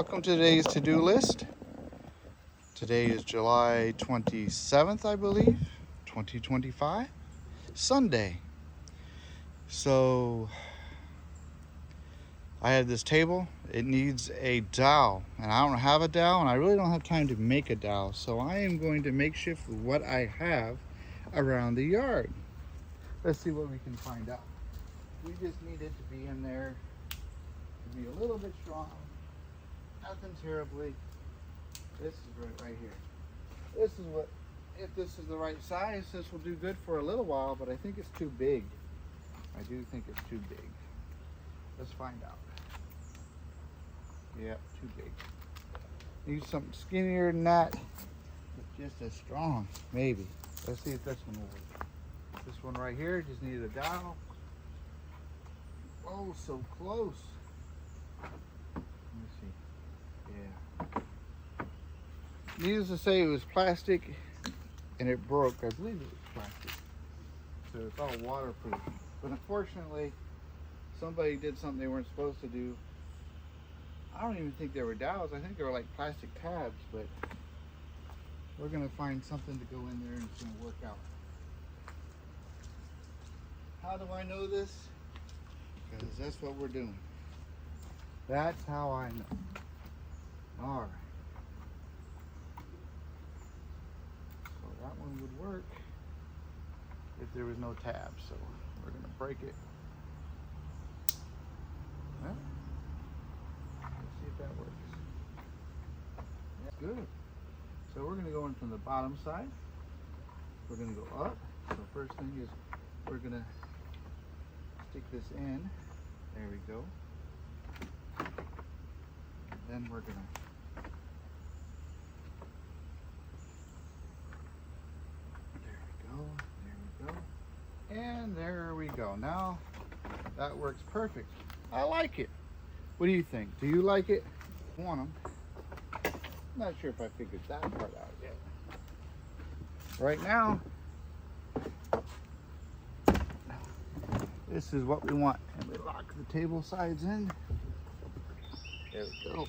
Welcome to today's to-do list. Today is July 27th, I believe, 2025, Sunday. So I have this table. It needs a dowel, and I don't have a dowel, and I really don't have time to make a dowel. So I am going to makeshift with what I have around the yard. Let's see what we can find out. We just need it to be in there, to be a little bit strong. Nothing terribly. This is right here. This is what, if this is the right size, this will do good for a little while, but I think it's too big. I do think it's too big. Let's find out. Yeah, too big. Need something skinnier than that, but just as strong, maybe. Let's see if this one will work. This one right here just needed a dowel. Oh, so close. Let me see. Yeah. Needless to say, it was plastic and it broke. I believe it was plastic. So it's all waterproof. But unfortunately, somebody did something they weren't supposed to do. I don't even think they were dowels. I think they were like plastic tabs, but we're gonna find something to go in there and it's gonna work out. How do I know this? Because that's what we're doing. That's how I know. All right. So that one would work if there was no tab. So we're gonna break it. Well, let's see if that works. That's good. So we're gonna go in from the bottom side. We're gonna go up. So first thing is we're gonna stick this in. There we go. Then we're gonna there we go, and there we go. Now that works perfect. I like it. What do you think? Do you like it? Want them? I'm not sure if I figured that part out yet. Right now, this is what we want, and we lock the table sides in. There we go.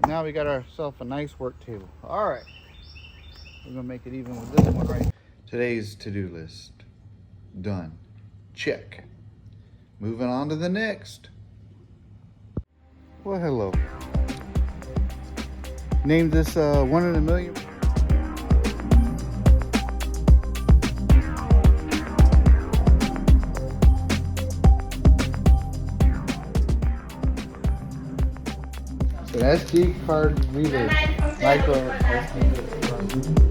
And now we got ourselves a nice work table. All right, we're gonna make it even with this one right. Today's to-do list done. Check. Moving on to the next. Well, hello. Name this one in a million. An SD card reader, micro SD card.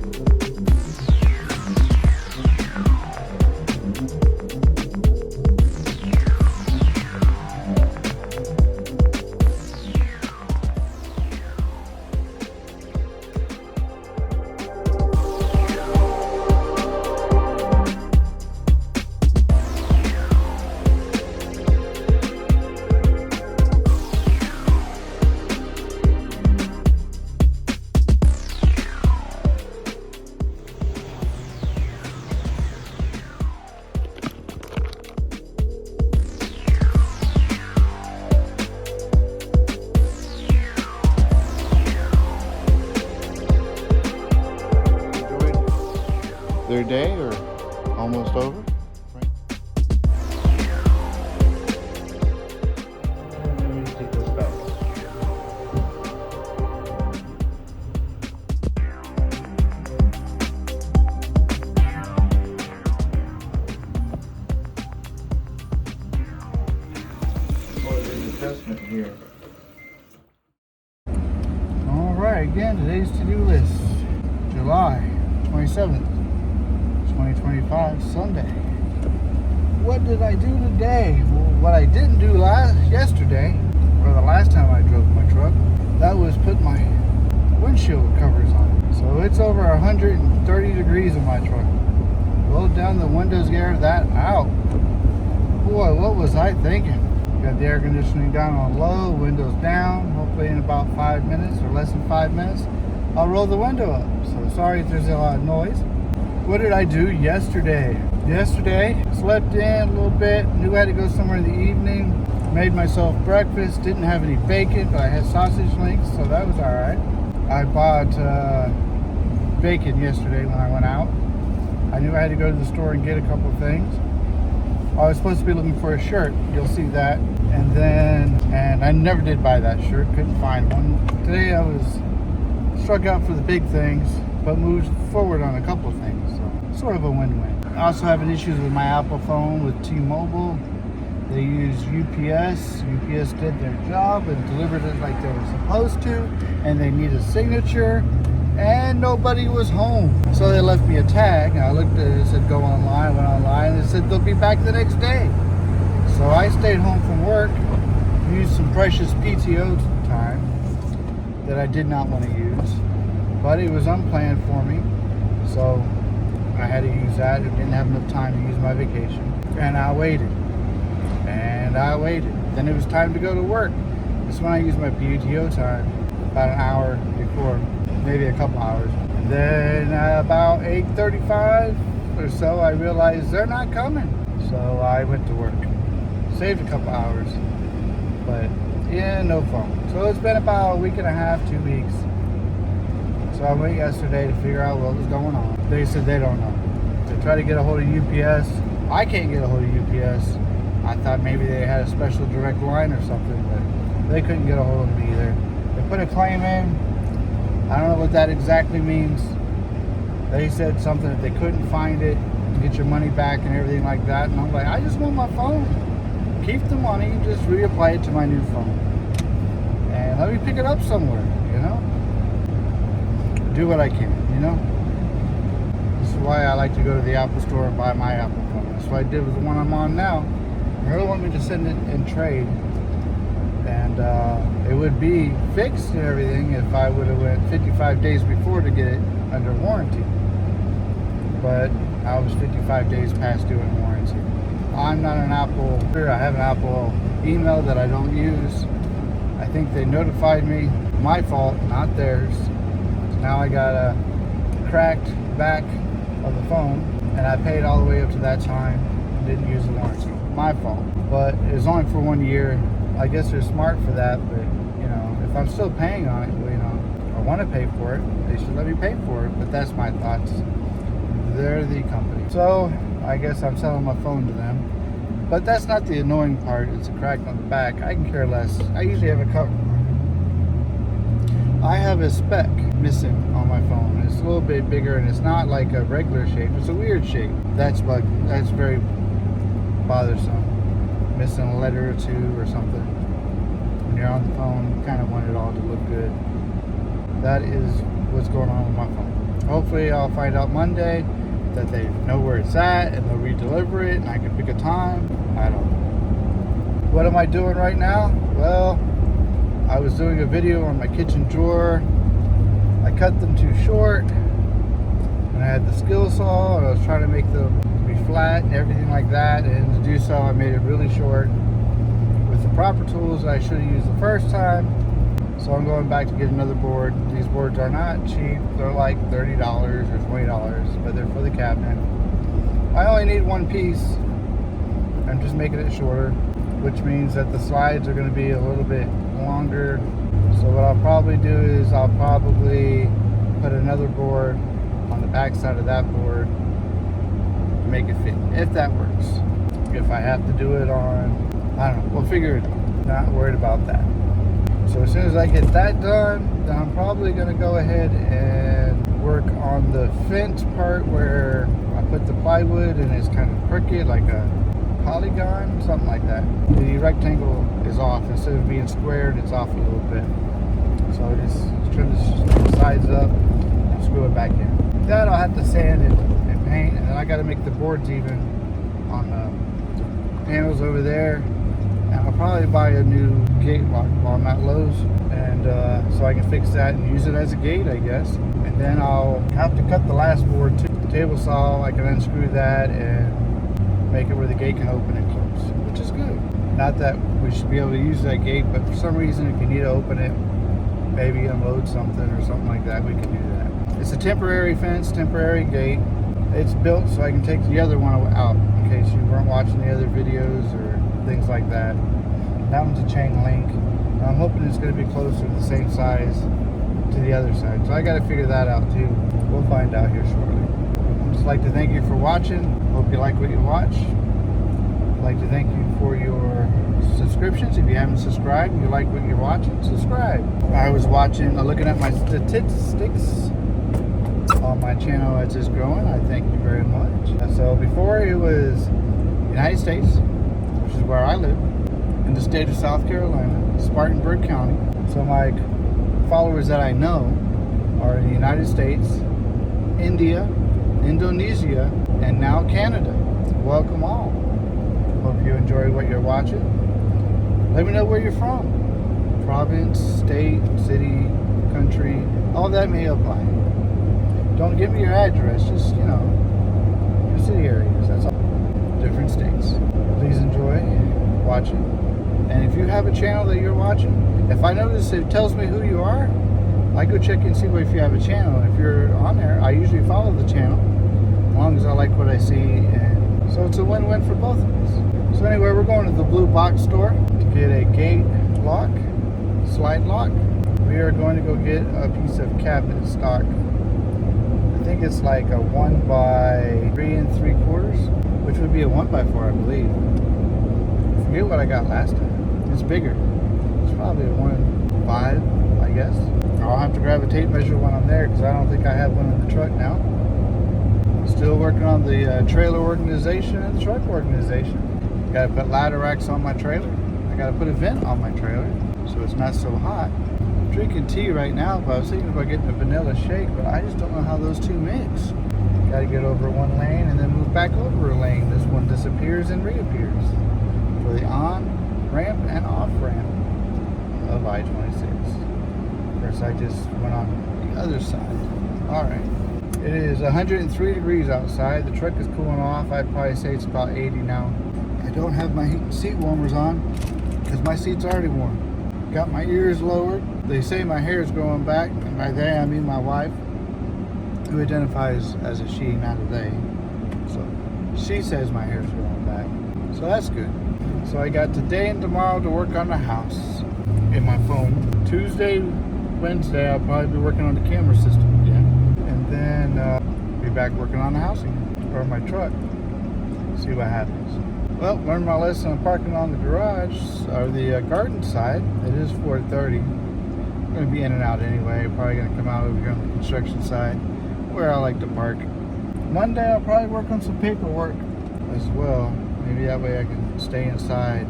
Their day or almost over? Right. Let me take this back. Oh, there's an adjustment here. All right, again, today's to-do list, July 27th. 2025 Sunday. What did I do today? Well, what I didn't do yesterday, or the last time I drove my truck, that was put my windshield covers on. So it's over 130 degrees in my truck. Rolled down the windows, air that out. Boy, what was I thinking? Got the air conditioning down on low, windows down. Hopefully in about 5 minutes or less than 5 minutes, I'll roll the window up. So sorry if there's a lot of noise. What did I do yesterday? Yesterday, slept in a little bit, knew I had to go somewhere in the evening. Made myself breakfast. Didn't have any bacon, but I had sausage links, so that was all right. I bought bacon yesterday when I went out. I knew I had to go to the store and get a couple of things. I was supposed to be looking for a shirt. You'll see that. And I never did buy that shirt. Couldn't find one. Today I was struck out for the big things, but moved forward on a couple of things. So sort of a win-win. I also having issues with my Apple phone with T-Mobile. They use UPS. UPS did their job and delivered it like they were supposed to. And they need a signature. And nobody was home. So they left me a tag. And I looked at it, it said go online, went online, and it said they'll be back the next day. So I stayed home from work, used some precious PTO time that I did not want to use. But it was unplanned for me. So I had to use that. I didn't have enough time to use my vacation. And I waited. And I waited. Then it was time to go to work. That's when I used my PTO time, about an hour before. Maybe a couple hours. And then about 8:35 or so, I realized they're not coming. So I went to work. Saved a couple hours. But yeah, no phone. So it's been about a week and a half, 2 weeks. So I went yesterday to figure out what was going on. They said they don't know. They tried to get a hold of UPS. I can't get a hold of UPS. I thought maybe they had a special direct line or something, but they couldn't get a hold of me either. They put a claim in. I don't know what that exactly means. They said something that they couldn't find it, to get your money back and everything like that. And I'm like, I just want my phone. Keep the money, just reapply it to my new phone. And let me pick it up somewhere, you know? Do what I can, you know? This is why I like to go to the Apple store and buy my Apple phone. That's what I did with the one I'm on now. They really want me to send it in trade. And it would be fixed and everything if I would have went 55 days before to get it under warranty. But I was 55 days past due in warranty. I'm not an Apple. I have an Apple email that I don't use. I think they notified me. My fault, not theirs. So now I got a cracked back of the phone, and I paid all the way up to that time. Didn't use the warranty. My fault. But it was only for 1 year. I guess they're smart for that, but you know, if I'm still paying on it, well, you know, I want to pay for it, they should let me pay for it. But that's my thoughts. They're the company. So I guess I'm selling my phone to them. But that's not the annoying part. It's a crack on the back. I can care less. I usually have a cover. I have a speck missing on my phone. It's a little bit bigger, and it's not like a regular shape. It's a weird shape. That's very bothersome. Missing a letter or two or something. When you're on the phone, you kind of want it all to look good. That is what's going on with my phone. Hopefully I'll find out Monday that they know where it's at and they'll redeliver it and I can pick a time. I don't know. What am I doing right now? Well, I was doing a video on my kitchen drawer. I cut them too short and I had the skill saw and I was trying to make them be flat and everything like that, and to do so I made it really short with the proper tools that I should have used the first time. So I'm going back to get another board. These boards are not cheap. They're like $30 or $20, but they're for the cabinet. I only need one piece. I'm just making it shorter, which means that the slides are going to be a little bit longer. So what I'll probably do is I'll probably put another board on the back side of that board to make it fit, if that works. If I have to do it on, I don't know, we'll figure it out. Not worried about that. So as soon as I get that done, then I'm probably going to go ahead and work on the fence part where I put the plywood and it's kind of crooked, like a polygon, something like that. The rectangle is off. Instead of being squared, it's off a little bit. So I just trim the sides up and screw it back in. That I'll have to sand it and paint, and then I got to make the boards even on the panels over there. And I'll probably buy a new gate lock while I'm at Lowe's, and so I can fix that and use it as a gate, I guess. And then I'll have to cut the last board too. The table saw, I can unscrew that and make it where the gate can open and close, which is good. Not that we should be able to use that gate, but for some reason, if you need to open it, maybe unload something or something like that, we can do that. It's a temporary fence, temporary gate. It's built so I can take the other one out in case you weren't watching the other videos or things like that. That one's a chain link. I'm hoping it's going to be closer to the same size to the other side. So I got to figure that out too. We'll find out here shortly. I'd just like to thank you for watching. Hope you like what you watch. I'd like to thank you for your subscriptions. If you haven't subscribed and you like what you're watching, subscribe. I was looking at my statistics on my channel as it's growing. I thank you very much. So before it was United States, which is where I live, in the state of South Carolina, Spartanburg County. So my followers that I know are in the United States, India, Indonesia, and now Canada. Welcome all. Hope you enjoy what you're watching. Let me know where you're from. Province, state, city, country, all that may apply. Don't give me your address, just, your city areas, that's all. Different states. Please enjoy watching. And if you have a channel that you're watching, if I notice it tells me who you are, I go check and see if you have a channel. If you're on there, I usually follow the channel, as long as I like what I see. And so it's a win-win for both of us. So anyway, we're going to the blue box store to get a gate lock, slide lock. We are going to go get a piece of cabinet stock. I think it's like a 1 by 3 3/4, which would be a 1 by 4, I believe. I forget what I got last time. It's bigger. It's probably a 1.5, I guess. I'll have to grab a tape measure when I'm there because I don't think I have one in the truck now. Still working on the trailer organization and the truck organization. Got to put ladder racks on my trailer. I got to put a vent on my trailer so it's not so hot. I'm drinking tea right now, but I was thinking about getting a vanilla shake, but I just don't know how those two mix. Got to get over one lane and then move back over a lane. This one disappears and reappears for the on ramp and off ramp of I-26. Of course, I just went on the other side. All right. It is 103 degrees outside. The truck is cooling off. I'd probably say it's about 80 now. I don't have my seat warmers on because my seat's already warm. Got my ears lowered. They say my hair is growing back, and by they I mean my wife, who identifies as a she, not a they. So she says my hair's growing back. So that's good. So I got today and tomorrow to work on the house in my phone. Tuesday, Wednesday, I'll probably be working on the camera system again. And then be back working on the house again, or my truck. See what happens. Well, learned my lesson on parking on the garage, or the garden side. It is 4:30. I'm going to be in and out anyway. Probably going to come out over here on the construction side, where I like to park. Monday, I'll probably work on some paperwork as well. Maybe that way I can stay inside,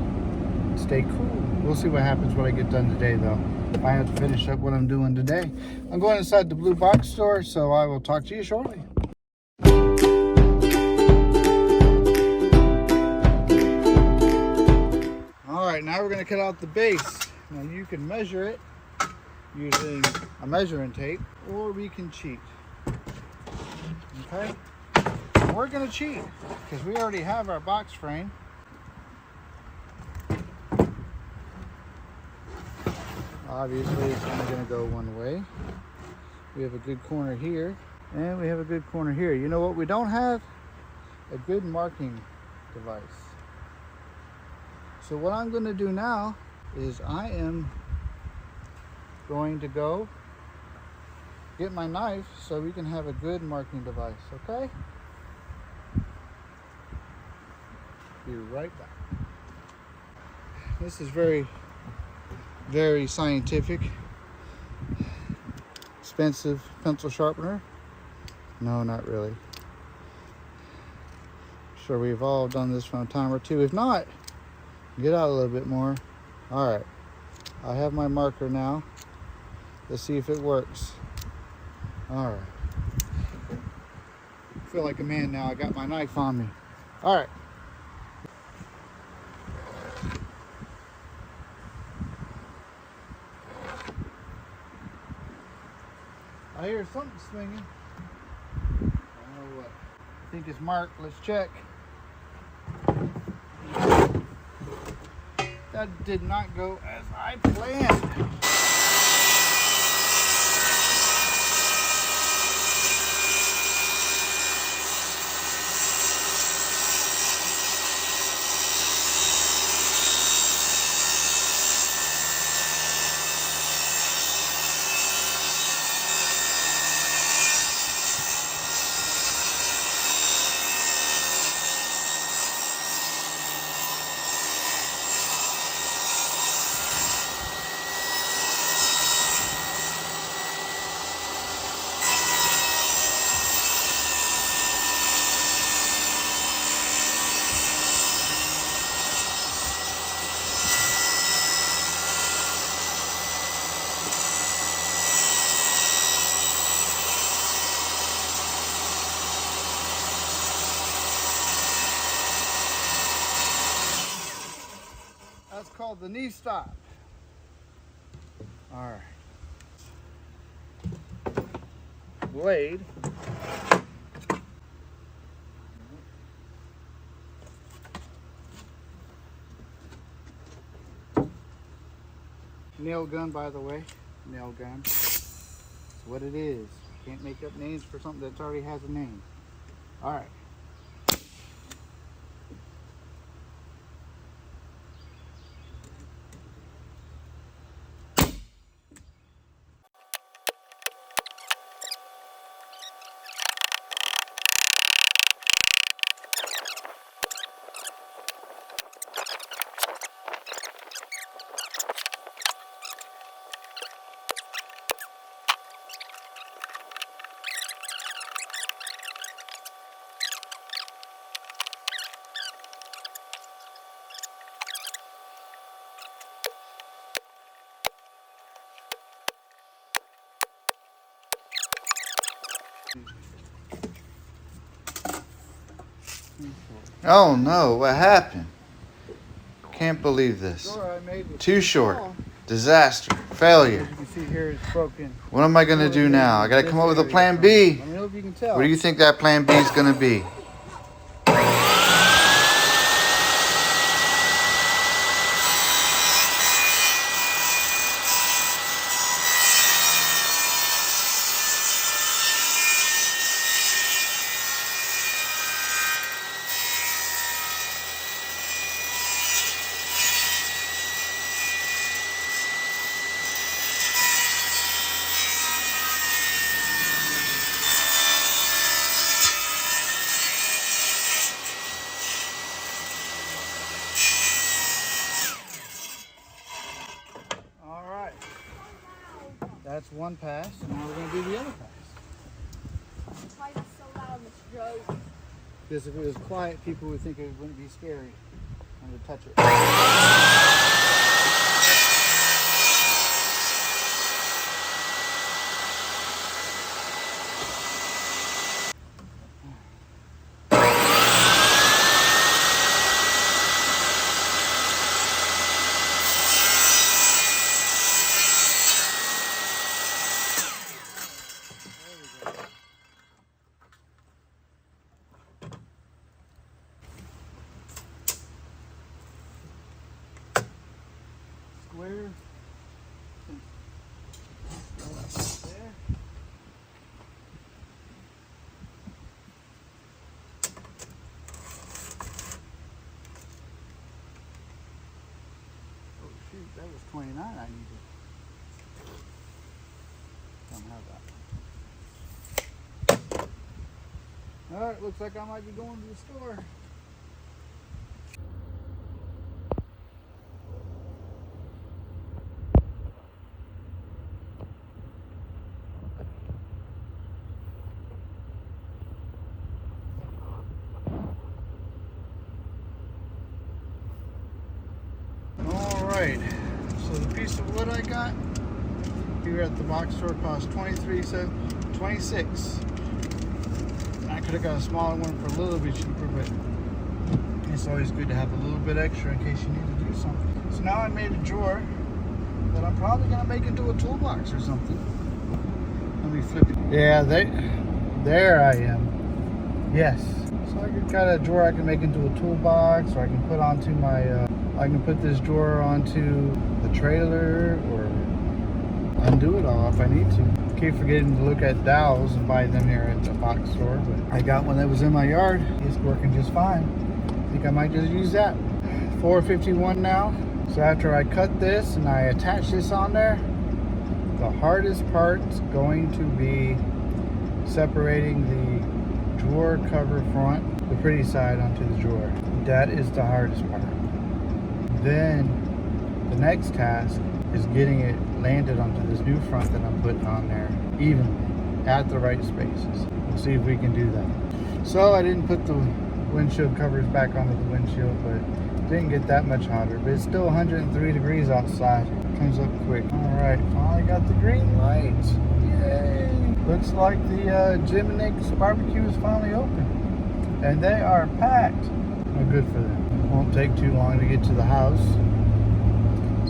stay cool. We'll see what happens when I get done today, though. I have to finish up what I'm doing today. I'm going inside the blue box store, so I will talk to you shortly. All right, now we're going to cut out the base. Now you can measure it using a measuring tape, or we can cheat. Okay? We're going to cheat because we already have our box frame. Obviously, it's only going to go one way. We have a good corner here, and we have a good corner here. You know what we don't have? A good marking device. So what I'm going to do now is I am going to go get my knife so we can have a good marking device, okay? Be right back. This is very scientific. Expensive pencil sharpener. No, not really. Sure, we've all done this from a time or two. If not, get out a little bit more. All right, I have my marker now. Let's see if it works. All right. I feel like a man now. I got my knife on me. All right. I hear something swinging. I don't know what. I think it's marked. Let's check. That did not go as I planned. called the knee stop. All right. Blade. Nail gun, by the way. Nail gun. It's what it is. Can't make up names for something that already has a name. All right. Oh no, what happened? Can't believe this. Sure, I made it. Too short. Disaster. Failure. As you can see here, it's broken. What am I going to do now? I got to come up with a plan B. Let me know if you can tell. What do you think that plan B is going to be? That's one pass. Now we're going to do the other pass. Why is it so loud, Mr. Joe? Because if it was quiet, people would think it wouldn't be scary and to touch it. Square. There. Oh shoot, that was 29 I needed. Don't have that. Alright, looks like I might be going to the store. Alright, so the piece of wood I got here at the box store cost $26. I could have got a smaller one for a little bit cheaper, but it's always good to have a little bit extra in case you need to do something. So now I made a drawer that I'm probably going to make into a toolbox or something. Let me flip it. Yeah, there I am. Yes. So I got a drawer I can make into a toolbox, or I can put onto my, I can put this drawer onto the trailer, or undo it all if I need to. Keep forgetting to look at dowels and buy them here at the box store, but I got one that was in my yard. It's working just fine. I think I might just use that. 451 now. So after I cut this and I attach this on there, the hardest part's going to be separating the drawer cover front, the pretty side, onto the drawer. That is the hardest part. Then the next task is getting it landed onto this new front that I'm putting on there evenly at the right spaces. We'll see if we can do that. So I didn't put the windshield covers back onto the windshield, but it didn't get that much hotter. But it's still 103 degrees outside. Comes up quick. All right, finally got the green lights. Yay! Looks like the Jim and Nick's barbecue is finally open, and they are packed. Well, good for them. It won't take too long to get to the house.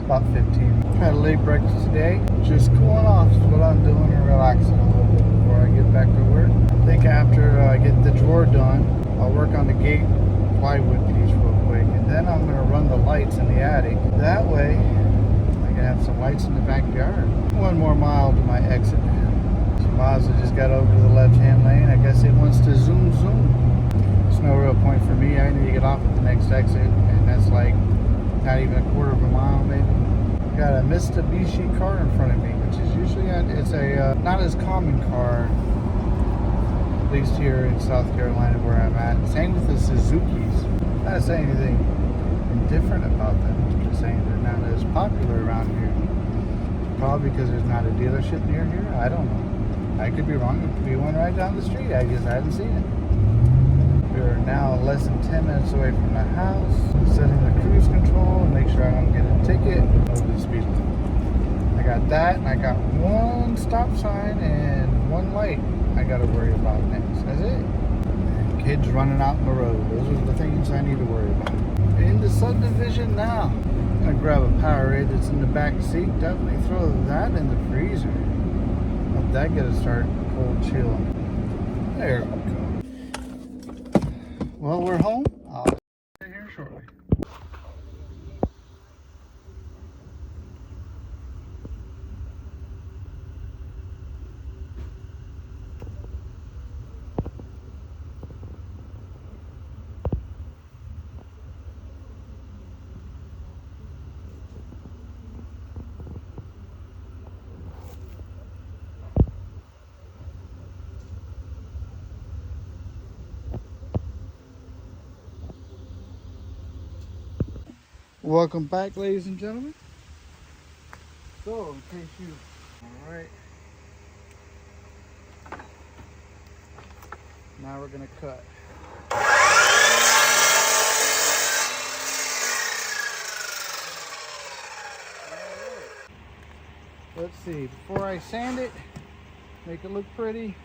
About 15. Had a late breakfast today. Just cooling off is what I'm doing and relaxing a little bit before I get back to work. I think after I get the drawer done, I'll work on the gate plywood piece real quick. And then I'm going to run the lights in the attic. That way, I can have some lights in the backyard. 1 more mile to my exit. So Mazda just got over to the left-hand lane. I guess it wants to zoom. There's no real point for me. I need to get off at the next exit. And that's like not even a quarter of a mile maybe. Got a Mitsubishi car in front of me, which is usually it's a not as common car, at least here in South Carolina where I'm at. Same with the Suzuki's. Not saying anything indifferent about them. I'm just saying they're not as popular around here. Probably because there's not a dealership near here. I don't know. I could be wrong. It could be one right down the street. I guess I hadn't seen it. We're now less than 10 minutes away from the house. Setting the cruise control and make sure I don't get a ticket over the speed limit. I got that, and I got 1 stop sign and 1 light I got to worry about next. That's it. And kids running out on the road. Those are the things I need to worry about. In the subdivision now. I'm going to grab a Powerade that's in the back seat. Definitely throw that in the freezer. Let that get to start cold chilling. There we go. Well, we're home. I'll see you here shortly. Welcome back, ladies and gentlemen. So, in case you... Alright. Now we're going to cut. Let's see. Before I sand it, make it look pretty.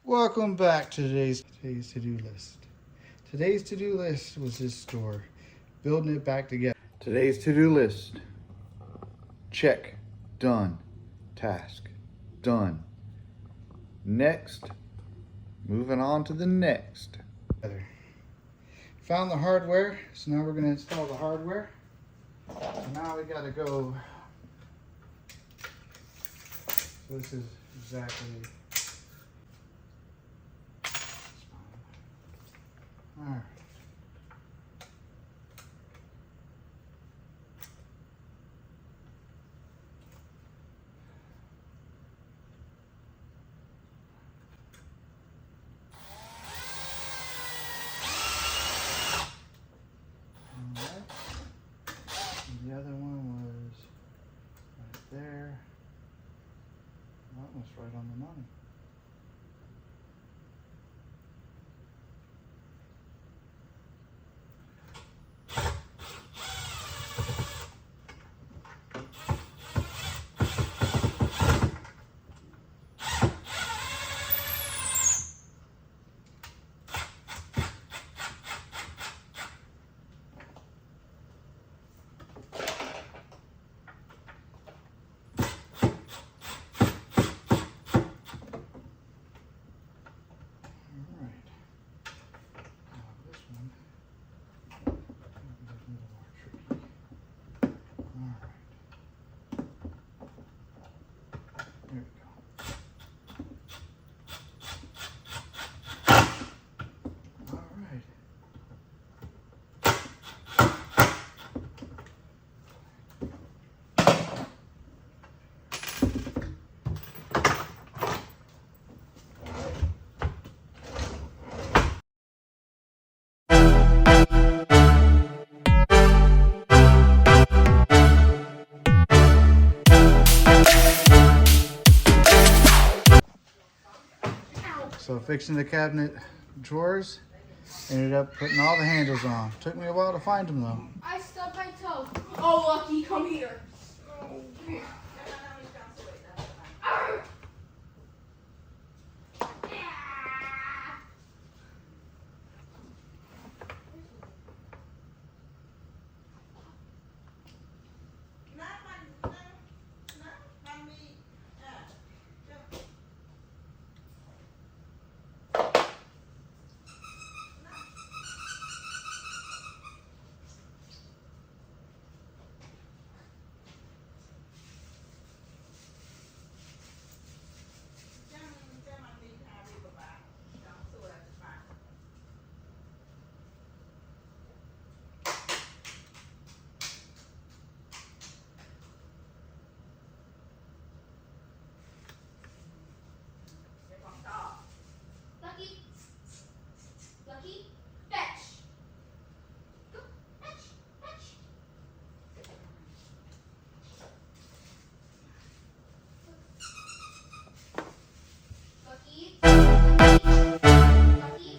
Welcome back to today's to-do list. Today's to-do list was this store, building it back together. Today's to-do list. Check. Done. Task. Done. Next. Moving on to the next. Found the hardware, so now we're going to install the hardware. Now we got to go. So this is exactly. All right. The other one was right there. That was right on the money. So fixing the cabinet drawers, ended up putting all the handles on. Took me a while to find them though. I stubbed my toe. Oh, Lucky, come here. Come here. Arr! Lucky. Lucky. Fetch. Go. Fetch. Fetch. Lucky. Lucky.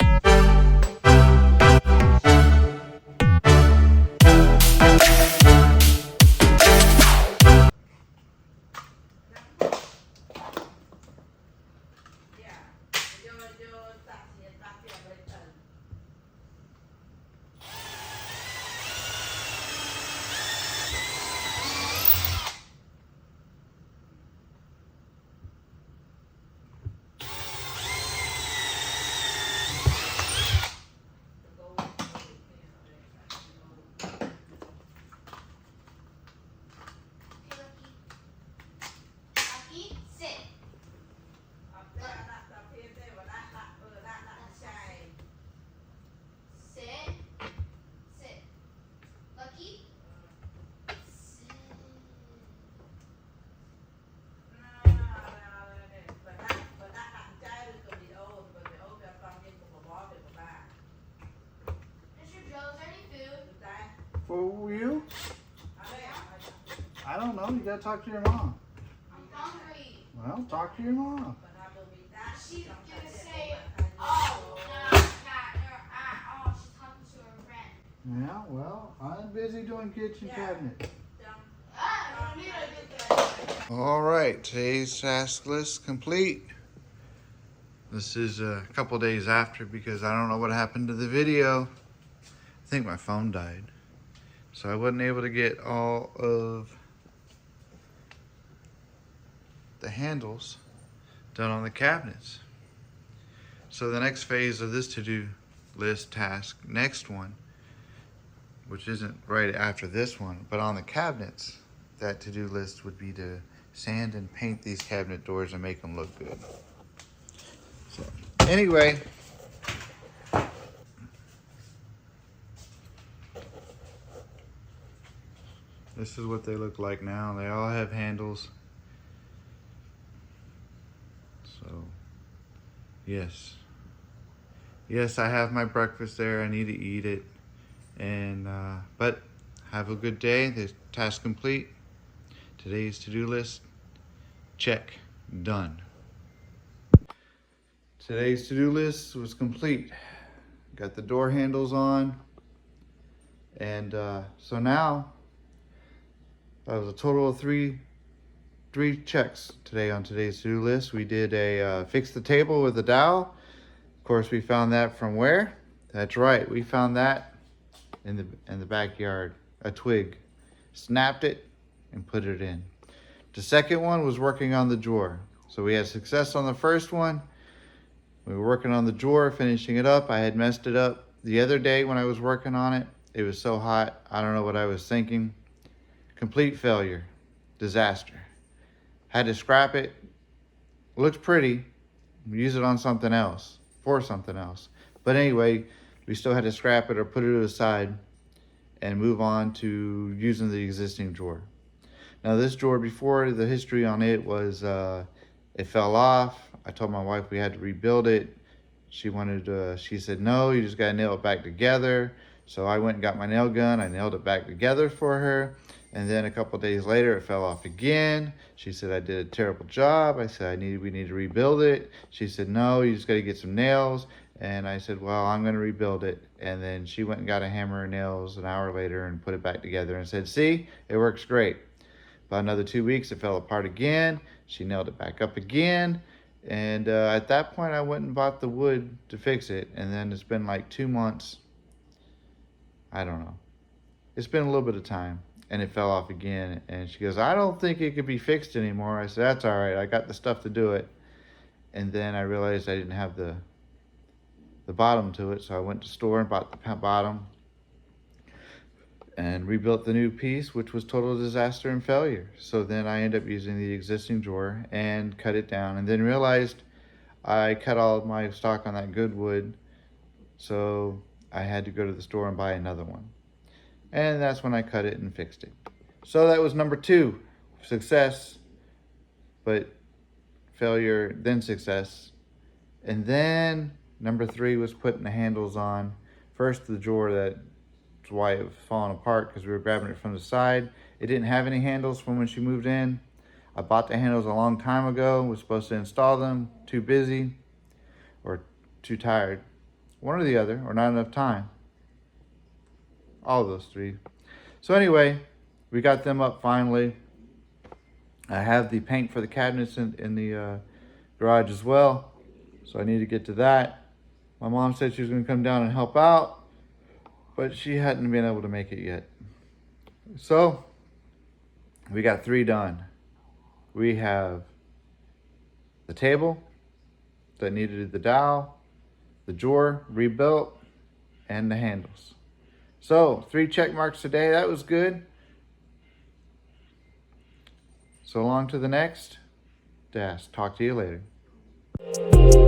Lucky, sit. Sit. Sit. Lucky. Sit. Mr. Joe, is there any food? For you? I don't know. You gotta talk to your mom. I'm hungry. Well, talk to your mom. She's gonna say, oh, no, cat, oh, she's talking to her friend. Yeah, well, I'm busy doing kitchen cabinet. Ah, you don't need to do that. All right, today's task list complete. This is a couple days after because I don't know what happened to the video. I think my phone died. So I wasn't able to get all of the handles done on the cabinets. So the next phase of this to-do list task, next one, which isn't right after this one, but on the cabinets, that to-do list would be to sand and paint these cabinet doors and make them look good. So anyway, this is what they look like now. They all have handles. So yes, I have my breakfast there. I need to eat it, and but have a good day. The task complete. Today's to-do list, check, done. Today's to-do list was complete. Got the door handles on, and so now that was a total of three checks today on today's to-do list. We did a fix the table with a dowel. Of course, we found that from where? That's right, we found that in the backyard, a twig. Snapped it and put it in. The second one was working on the drawer. So we had success on the first one. We were working on the drawer, finishing it up. I had messed it up the other day when I was working on it. It was so hot, I don't know what I was thinking. Complete failure, disaster. Had to scrap it. Looks pretty. Use it on something else, for something else. But anyway, we still had to scrap it or put it aside and move on to using the existing drawer. Now this drawer, before, the history on it was it fell off. I told my wife we had to rebuild it. She said, no, you just gotta nail it back together. So I went and got my nail gun. I nailed it back together for her. And then a couple days later, it fell off again. She said I did a terrible job. I said we need to rebuild it. She said, no, you just got to get some nails. And I said, well, I'm going to rebuild it. And then she went and got a hammer and nails an hour later and put it back together and said, see, it works great. About another 2 weeks, it fell apart again. She nailed it back up again. And at that point, I went and bought the wood to fix it. And then it's been like 2 months. I don't know. It's been a little bit of time. And it fell off again. And she goes, I don't think it could be fixed anymore. I said, that's all right. I got the stuff to do it. And then I realized I didn't have the bottom to it. So I went to the store and bought the bottom and rebuilt the new piece, which was total disaster and failure. So then I ended up using the existing drawer and cut it down, and then realized I cut all of my stock on that good wood. So I had to go to the store and buy another one. And that's when I cut it and fixed it. So that was number 2, success, but failure, then success. And then number 3 was putting the handles on. First, the drawer, that's why it was falling apart, because we were grabbing it from the side. It didn't have any handles from when she moved in. I bought the handles a long time ago, was supposed to install them, too busy or too tired. One or the other, or not enough time. All of those 3. So anyway, we got them up finally. I have the paint for the cabinets in the garage as well. So I need to get to that. My mom said she was going to come down and help out, but she hadn't been able to make it yet. So we got 3 done. We have the table that needed the dowel, the drawer rebuilt, and the handles. So 3 check marks today. That was good. So long to the next. Talk to you later.